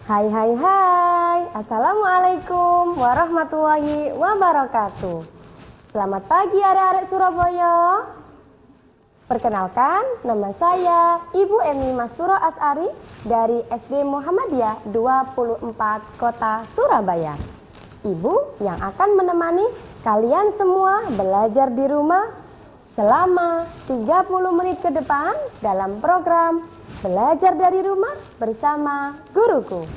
Hai hai hai, Assalamualaikum warahmatullahi wabarakatuh. Selamat pagi adik-adik Surabaya. Perkenalkan, nama saya Ibu Emi Masturo Asari dari SD Muhammadiyah 24 Kota Surabaya. Ibu yang akan menemani kalian semua belajar di rumah selama 30 menit ke depan dalam program Belajar dari Rumah bersama Guruku.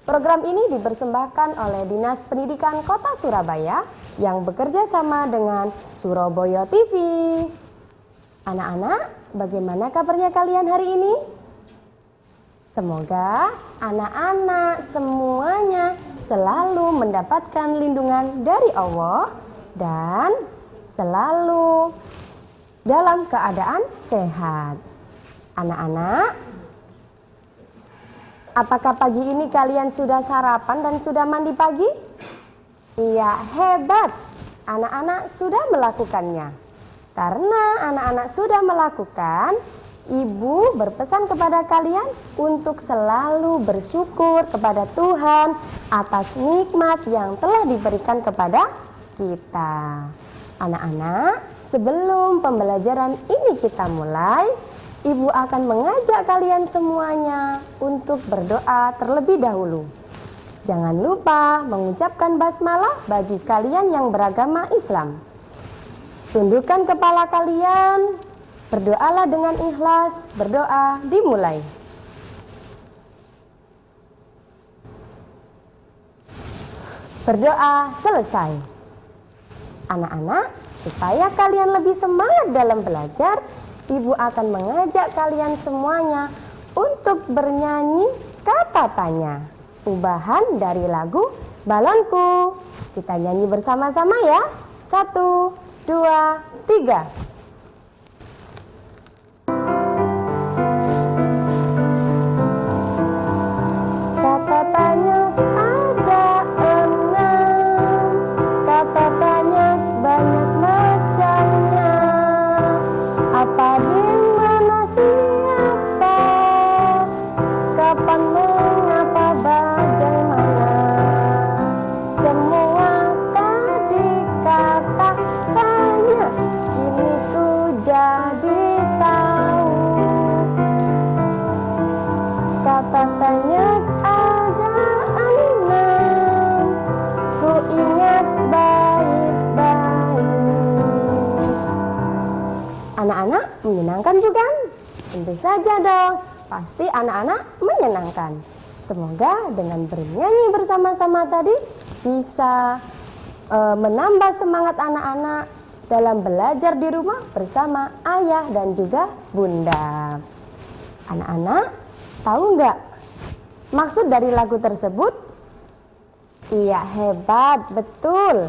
Program ini dipersembahkan oleh Dinas Pendidikan Kota Surabaya yang bekerja sama dengan Surabaya TV. Anak-anak, bagaimana kabarnya kalian hari ini? Semoga anak-anak semuanya selalu mendapatkan lindungan dari Allah dan selalu dalam keadaan sehat. Anak-anak, apakah pagi ini kalian sudah sarapan dan sudah mandi pagi? Iya, hebat. Anak-anak sudah melakukannya. Karena anak-anak sudah melakukan, Ibu berpesan kepada kalian untuk selalu bersyukur kepada Tuhan atas nikmat yang telah diberikan kepada kita. Anak-anak, sebelum pembelajaran ini kita mulai, Ibu akan mengajak kalian semuanya untuk berdoa terlebih dahulu. Jangan lupa mengucapkan basmalah bagi kalian yang beragama Islam. Tundukkan kepala kalian, berdoalah dengan ikhlas, berdoa dimulai. Berdoa selesai. Anak-anak, supaya kalian lebih semangat dalam belajar, Ibu akan mengajak kalian semuanya untuk bernyanyi kata tanya, ubahan dari lagu Balonku. Kita nyanyi bersama-sama ya. 1, 2, 3. Kata tanya ada 6, kata tanya banyak macamnya. Apa, di mana, siapa, kapan, mengapa, bagaimana. Semua tadi kata tanya, kini ku jadi tahu. Kata tanya ada 6, ku ingat baik-baik. Anak-anak menyenangkan bukan? Tentu saja dong, pasti anak-anak menyenangkan. Semoga dengan bernyanyi bersama-sama tadi bisa menambah semangat anak-anak dalam belajar di rumah bersama ayah dan juga bunda. Anak-anak, tahu nggak maksud dari lagu tersebut? Iya, hebat, betul.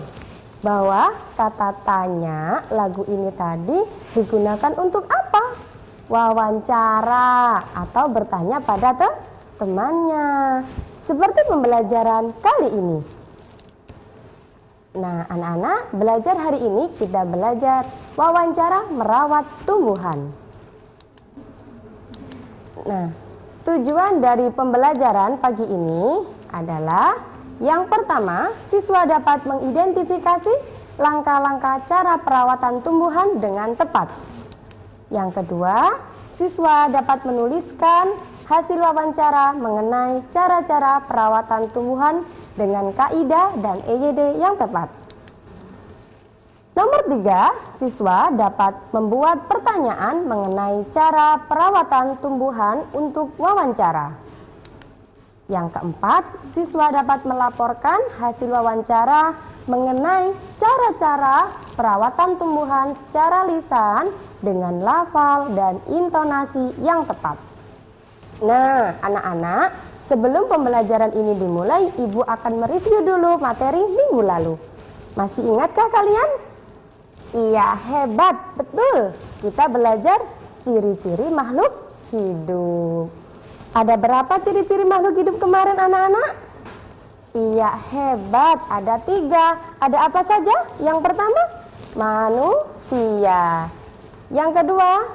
Bahwa kata tanya lagu ini tadi digunakan untuk apa? Wawancara atau bertanya pada temannya. Seperti pembelajaran kali ini. Nah, anak-anak, belajar hari ini kita belajar wawancara merawat tumbuhan. Nah, tujuan dari pembelajaran pagi ini adalah yang pertama, siswa dapat mengidentifikasi langkah-langkah cara perawatan tumbuhan dengan tepat. Yang kedua, siswa dapat menuliskan hasil wawancara mengenai cara-cara perawatan tumbuhan dengan kaidah dan EYD yang tepat. Nomor 3, siswa dapat membuat pertanyaan mengenai cara perawatan tumbuhan untuk wawancara. Yang keempat, siswa dapat melaporkan hasil wawancara mengenai cara-cara perawatan tumbuhan secara lisan dengan lafal dan intonasi yang tepat. Nah, anak-anak, sebelum pembelajaran ini dimulai, Ibu akan mereview dulu materi minggu lalu. Masih ingatkah kalian? Iya, hebat, betul. Kita belajar ciri-ciri makhluk hidup. Ada berapa ciri-ciri makhluk hidup kemarin anak-anak? Iya, hebat. Ada 3. Ada apa saja? Yang pertama, manusia. Yang kedua,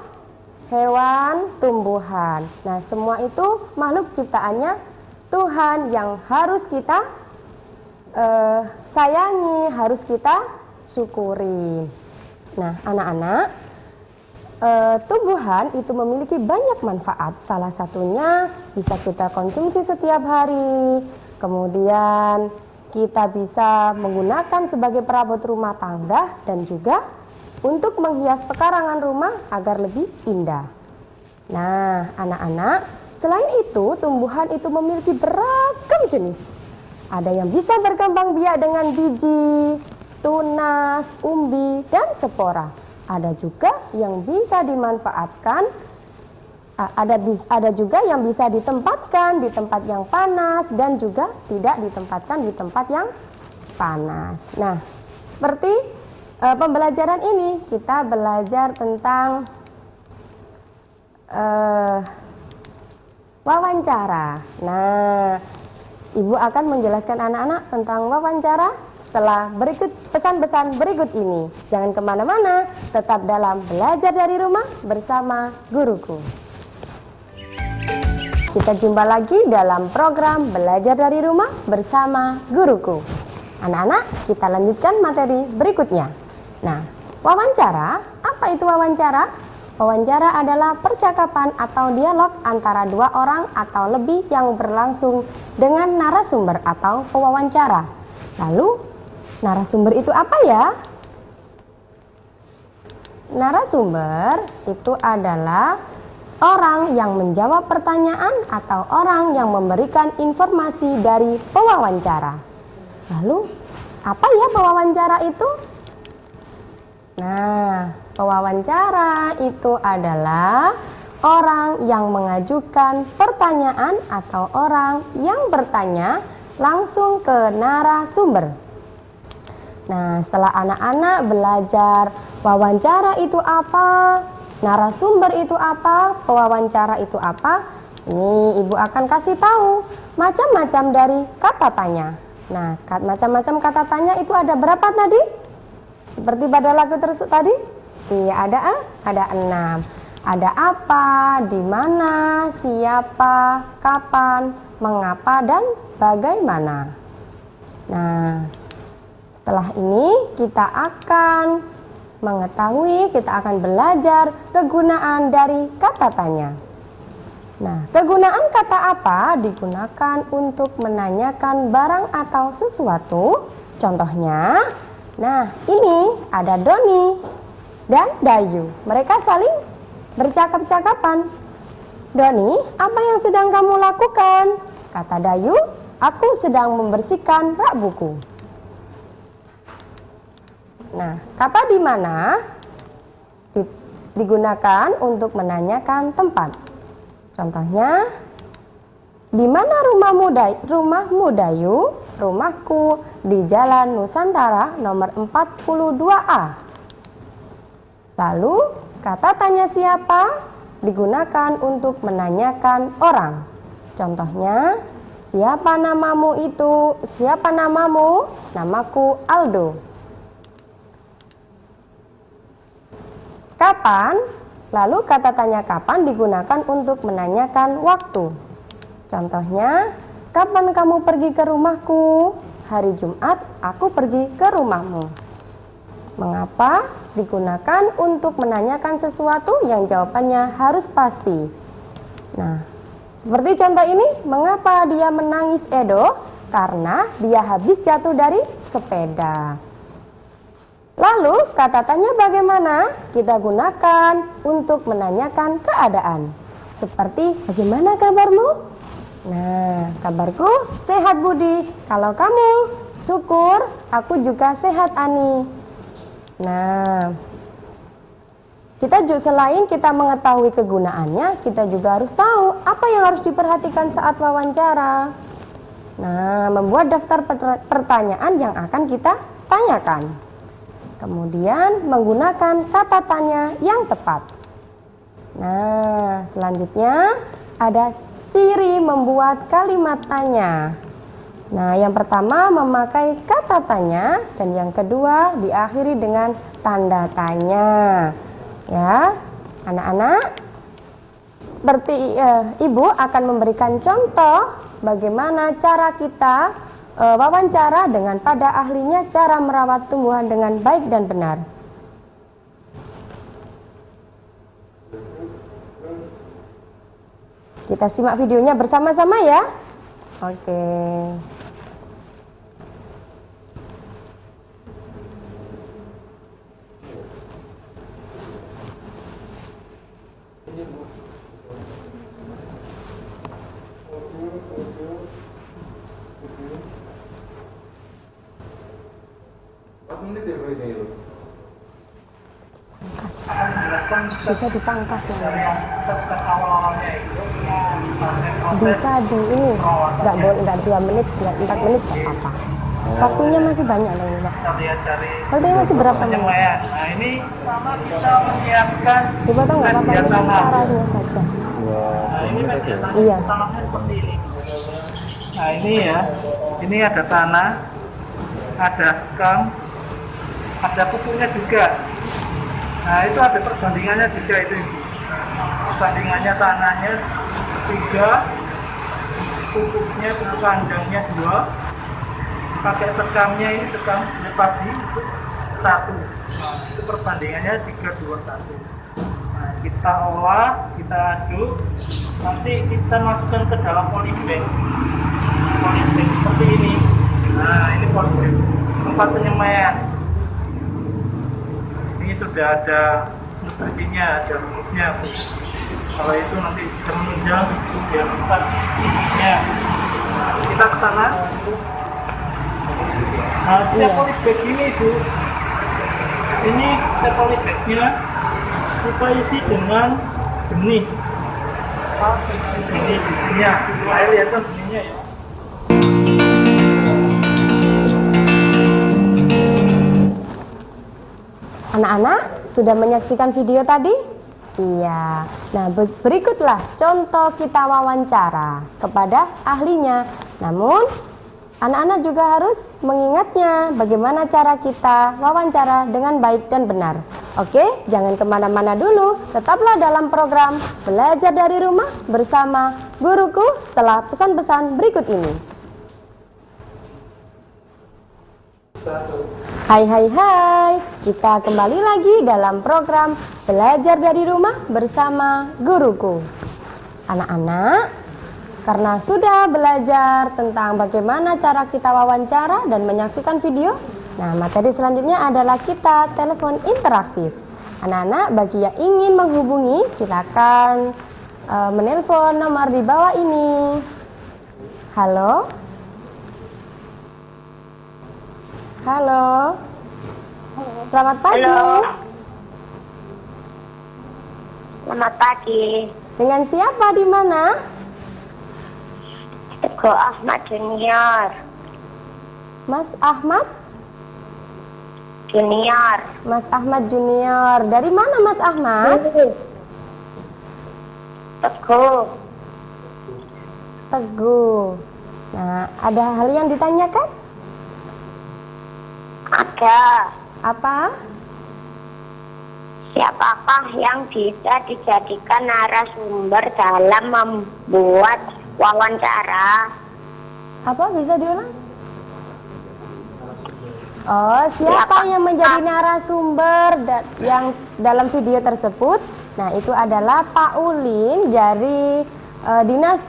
hewan, tumbuhan. Nah, semua itu makhluk ciptaannya Tuhan yang harus kita sayangi, harus kita syukuri. Nah, anak-anak, tumbuhan itu memiliki banyak manfaat. Salah satunya bisa kita konsumsi setiap hari. Kemudian kita bisa menggunakan sebagai perabot rumah tangga dan juga untuk menghias pekarangan rumah agar lebih indah. Nah, anak-anak, selain itu tumbuhan itu memiliki beragam jenis. Ada yang bisa berkembang biak dengan biji, tunas, umbi, dan spora. Ada juga yang bisa dimanfaatkan, ada juga yang bisa ditempatkan di tempat yang panas dan juga tidak ditempatkan di tempat yang panas. Nah, seperti pembelajaran ini kita belajar tentang wawancara. Nah, Ibu akan menjelaskan anak-anak tentang wawancara setelah pesan-pesan berikut ini. Jangan kemana-mana, tetap dalam Belajar dari Rumah bersama Guruku. Kita jumpa lagi dalam program Belajar dari Rumah bersama Guruku. Anak-anak, kita lanjutkan materi berikutnya. Nah, wawancara, apa itu wawancara? Wawancara adalah percakapan atau dialog antara dua orang atau lebih yang berlangsung dengan narasumber atau pewawancara. Lalu, narasumber itu apa ya? Narasumber itu adalah orang yang menjawab pertanyaan atau orang yang memberikan informasi dari pewawancara. Lalu, apa ya pewawancara itu? Nah, pewawancara itu adalah orang yang mengajukan pertanyaan atau orang yang bertanya langsung ke narasumber. Nah, setelah anak-anak belajar wawancara itu apa, narasumber itu apa, pewawancara itu apa, ini Ibu akan kasih tahu macam-macam dari kata tanya. Nah, macam-macam kata tanya itu ada berapa tadi? Seperti pada lagu tadi? Iya, ada 6. Ada apa, di mana, siapa, kapan, mengapa, dan bagaimana. Nah, setelah ini kita akan mengetahui, kita akan belajar kegunaan dari kata tanya. Nah, kegunaan kata apa digunakan untuk menanyakan barang atau sesuatu? Contohnya, nah, ini ada Doni dan Dayu. Mereka saling bercakap-cakapan. Doni, apa yang sedang kamu lakukan? Kata Dayu, aku sedang membersihkan rak buku. Nah, kata di mana digunakan untuk menanyakan tempat. Contohnya, di mana rumahmu Dayu? Rumahku di Jalan Nusantara nomor 42A. Lalu, kata tanya siapa digunakan untuk menanyakan orang. Contohnya, siapa namamu itu? Siapa namamu? Namaku Aldo. Kapan? Lalu kata tanya kapan digunakan untuk menanyakan waktu. Contohnya, kapan kamu pergi ke rumahku? Hari Jumat aku pergi ke rumahmu. Mengapa? Digunakan untuk menanyakan sesuatu yang jawabannya harus pasti. Nah, seperti contoh ini, mengapa dia menangis Edo? Karena dia habis jatuh dari sepeda. Lalu, kata tanya bagaimana kita gunakan untuk menanyakan keadaan. Seperti, bagaimana kabarmu? Nah, kabarku sehat Budi. Kalau kamu, syukur, aku juga sehat Ani. Nah, selain kita mengetahui kegunaannya, kita juga harus tahu apa yang harus diperhatikan saat wawancara. Nah, membuat daftar pertanyaan yang akan kita tanyakan. Kemudian menggunakan kata tanya yang tepat. Nah, selanjutnya ada ciri membuat kalimat tanya. Nah, yang pertama memakai kata tanya dan yang kedua diakhiri dengan tanda tanya. Ya, anak-anak, seperti Ibu akan memberikan contoh bagaimana cara kita wawancara dengan pada ahlinya cara merawat tumbuhan dengan baik dan benar. Kita simak videonya bersama-sama ya. Oke. Bisa dipangkas ya. Bisa di ini, nggak boleh, nggak 2 menit, nggak 4 menit, nggak apa-apa. Waktunya masih banyak loh Mbak. Waktunya masih berapa menit? Nah ini sama kita menyiapkan. Dipotong nggak apa-apa, ini caranya saja. Nah ini Iya. tanahnya seperti ini. Nah ini ya, ini ada tanah, ada sekam, ada pupuknya juga. Nah itu ada perbandingannya juga itu. Perbandingannya tanahnya 3, pupuknya, pupuk kandangnya 2, pakai sekamnya ini sekam padi itu 1. Nah, itu perbandingannya 3, 2, 1. Nah, kita olah, kita aduk, nanti kita masukkan ke dalam polybag. Polybag seperti ini. Nah ini polybag tempat penyemaian. Ini sudah ada nutrisinya, ada rumusnya. Kalau itu nanti bisa menunjang biar tempat ya. Kita ke sana. Nah, setiap polybag ini Bu, ini setiap polybagnya kita isi dengan benih. Ini benihnya, saya lihat kan benihnya ya. Anak-anak sudah menyaksikan video tadi? Iya. Nah, berikutlah contoh kita wawancara kepada ahlinya. Namun, anak-anak juga harus mengingatnya bagaimana cara kita wawancara dengan baik dan benar. Oke, jangan kemana-mana dulu. Tetaplah dalam program Belajar dari Rumah bersama Guruku setelah pesan-pesan berikut ini. Hai hai hai, kita kembali lagi dalam program Belajar dari Rumah bersama Guruku. Anak-anak, karena sudah belajar tentang bagaimana cara kita wawancara dan menyaksikan video, nah materi selanjutnya adalah kita telepon interaktif. Anak-anak, bagi yang ingin menghubungi silakan menelpon nomor di bawah ini. Halo? Halo. Selamat pagi. Halo. Selamat pagi. Dengan siapa di mana? Teguh Ahmad Junior. Mas Ahmad? Junior. Mas Ahmad Junior. Dari mana Mas Ahmad? Teguh. Teguh. Nah, ada hal yang ditanyakan? Ada. Apa? Siapakah yang bisa dijadikan narasumber dalam membuat wawancara? Apa bisa diulang? Oh, siapa yang menjadi narasumber yang dalam video tersebut? Nah, itu adalah Pak Ulin dari Dinas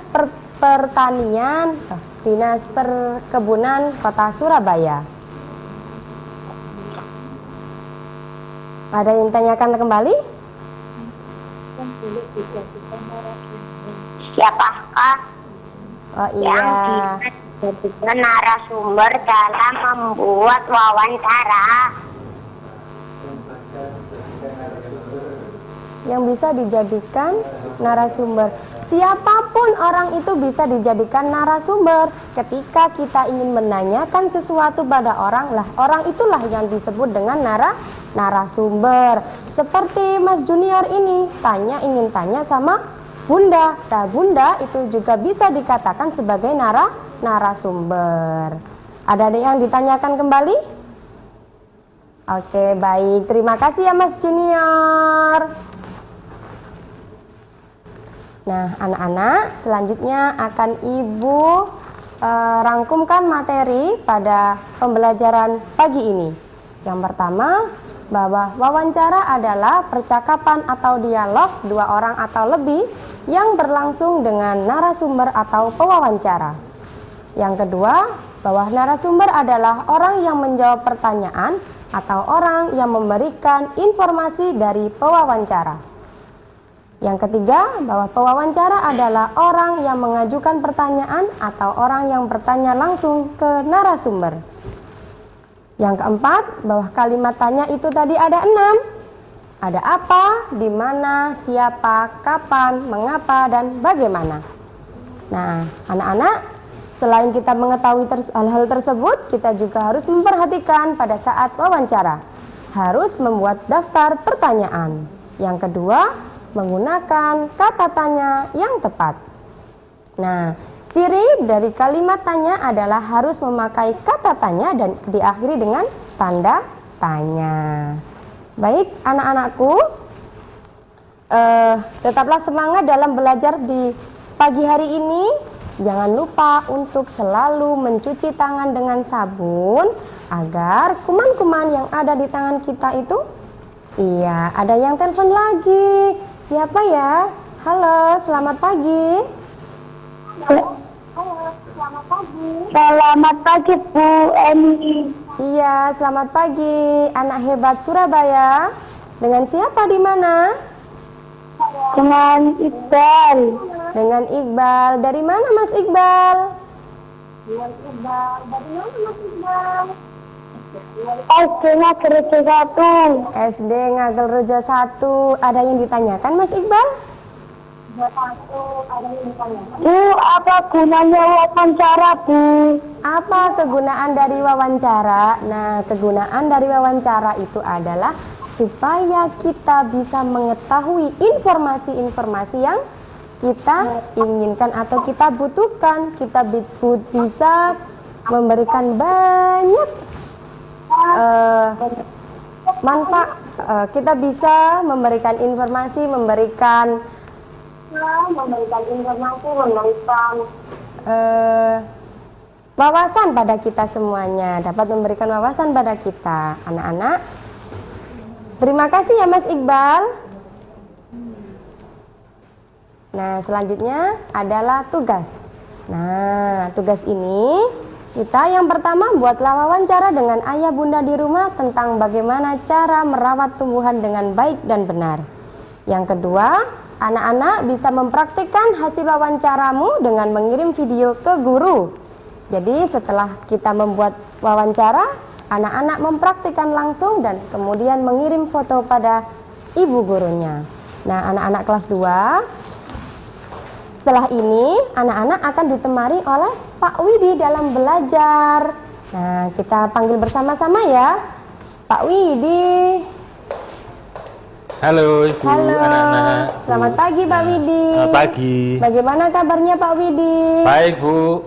Pertanian, Dinas Perkebunan Kota Surabaya. Ada yang tanyakan kembali? Siapakah Oh iya. yang bisa dijadikan narasumber dalam membuat wawancara? Yang bisa dijadikan narasumber. Siapapun orang itu bisa dijadikan narasumber. Ketika kita ingin menanyakan sesuatu pada orang, lah orang itulah yang disebut dengan narasumber. Seperti Mas Junior ini, ingin tanya sama Bunda. Nah, Bunda itu juga bisa dikatakan sebagai narasumber. Ada yang ditanyakan kembali? Oke, baik. Terima kasih ya Mas Junior. Nah, anak-anak, selanjutnya akan Ibu rangkumkan materi pada pembelajaran pagi ini. Yang pertama, bahwa wawancara adalah percakapan atau dialog dua orang atau lebih yang berlangsung dengan narasumber atau pewawancara. Yang kedua, bahwa narasumber adalah orang yang menjawab pertanyaan atau orang yang memberikan informasi dari pewawancara. Yang ketiga, bahwa pewawancara adalah orang yang mengajukan pertanyaan atau orang yang bertanya langsung ke narasumber. Yang keempat, bahwa kalimat tanya itu tadi ada 6. Ada apa, di mana, siapa, kapan, mengapa, dan bagaimana. Nah, anak-anak, selain kita mengetahui hal-hal tersebut, kita juga harus memperhatikan pada saat wawancara. Harus membuat daftar pertanyaan. Yang kedua, menggunakan kata tanya yang tepat. Nah, ciri dari kalimat tanya adalah harus memakai kata tanya dan diakhiri dengan tanda tanya. Baik, anak-anakku, tetaplah semangat dalam belajar di pagi hari ini. Jangan lupa untuk selalu mencuci tangan dengan sabun agar kuman-kuman yang ada di tangan kita itu. Iya, ada yang telepon lagi. Siapa ya? Halo, selamat pagi. Halo, selamat pagi. Selamat pagi, Bu Eni. Iya, selamat pagi. Anak hebat Surabaya. Dengan siapa di mana? Dengan Iqbal. Dengan Iqbal. Dari mana Mas Iqbal? Dengan Iqbal. Dari mana Mas Iqbal? SD Ngagel Rejo 1. SD Ngagel Rejo 1. Ada yang ditanyakan Mas Iqbal? Bu, apa gunanya wawancara, Bu? Apa kegunaan dari wawancara? Nah, kegunaan dari wawancara itu adalah supaya kita bisa mengetahui informasi-informasi yang kita inginkan atau kita butuhkan. Kita bisa memberikan banyak manfaat. Kita bisa memberikan informasi, memberikan wawasan pada kita semuanya, dapat memberikan wawasan pada kita, anak-anak. Terima kasih ya Mas Iqbal. Nah, selanjutnya adalah tugas. Nah, tugas ini kita yang pertama buatlah wawancara dengan ayah bunda di rumah tentang bagaimana cara merawat tumbuhan dengan baik dan benar. Yang kedua, anak-anak bisa mempraktikkan hasil wawancaramu dengan mengirim video ke guru. Jadi setelah kita membuat wawancara, anak-anak mempraktikkan langsung dan kemudian mengirim foto pada ibu gurunya. Nah, anak-anak kelas 2, setelah ini anak-anak akan ditemani oleh Pak Widi dalam belajar. Nah, kita panggil bersama-sama ya. Pak Widi. Halo Ibu, Halo, anak-anak. selamat pagi Pak Widi. Selamat pagi. Bagaimana kabarnya Pak Widi? Baik Bu.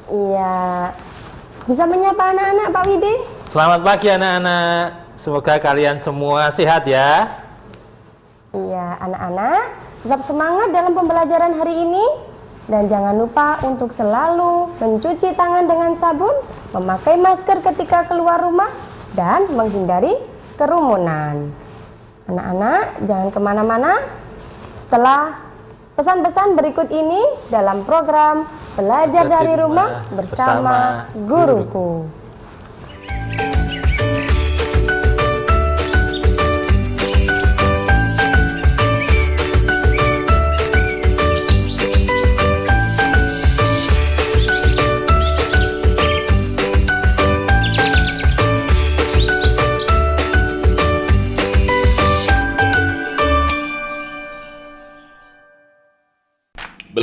Iya. Bisa menyapa anak-anak Pak Widi? Selamat pagi anak-anak. Semoga kalian semua sehat ya. Iya, anak-anak tetap semangat dalam pembelajaran hari ini. Dan jangan lupa untuk selalu mencuci tangan dengan sabun, memakai masker ketika keluar rumah, dan menghindari kerumunan. Anak-anak jangan kemana-mana. Setelah pesan-pesan berikut ini dalam program Belajar dari Rumah bersama Guruku.